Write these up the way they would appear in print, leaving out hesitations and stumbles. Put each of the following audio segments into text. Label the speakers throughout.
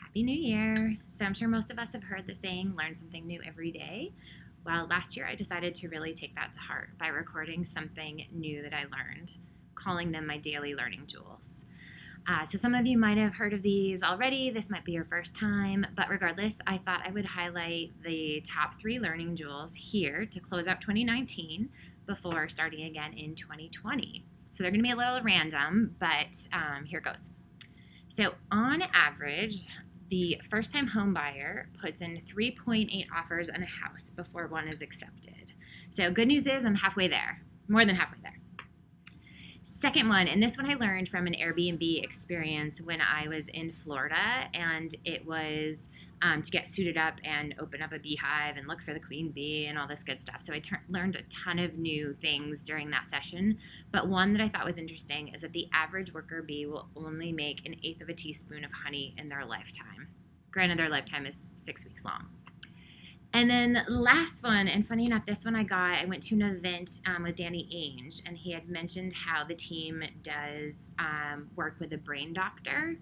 Speaker 1: Happy New Year. So I'm sure most of us have heard the saying, learn something new every day. Well, last year I decided to really take that to heart by recording something new that I learned, calling them my daily learning jewels. So some of you might have heard of these already. This might be your first time, but regardless, I thought I would highlight the top 3 learning jewels here to close out 2019 before starting again in 2020. So they're going to be a little random, but here goes. So on average, the first-time home buyer puts in 3.8 offers on a house before one is accepted. So good news is I'm halfway there, more than halfway there. Second one, and this one I learned from an Airbnb experience when I was in Florida, and it was to get suited up and open up a beehive and look for the queen bee and all this good stuff. So I learned a ton of new things during that session, but one that I thought was interesting is that the average worker bee will only make 1/8 of a teaspoon of honey in their lifetime. Granted, their lifetime is 6 weeks long. And then the last one, and funny enough, this one I went to an event with Danny Ainge, and he had mentioned how the team does work with a brain doctor.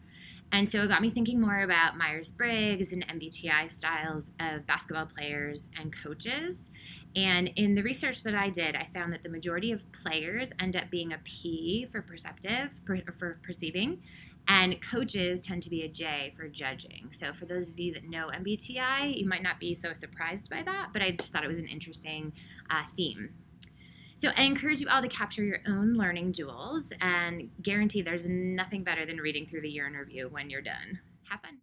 Speaker 1: And so it got me thinking more about Myers-Briggs and MBTI styles of basketball players and coaches. And in the research that I did, I found that the majority of players end up being a P for for perceiving, and coaches tend to be a J for judging. So for those of you that know MBTI, you might not be so surprised by that, but I just thought it was an interesting theme. So I encourage you all to capture your own learning jewels and guarantee there's nothing better than reading through the year in review when you're done. Have fun.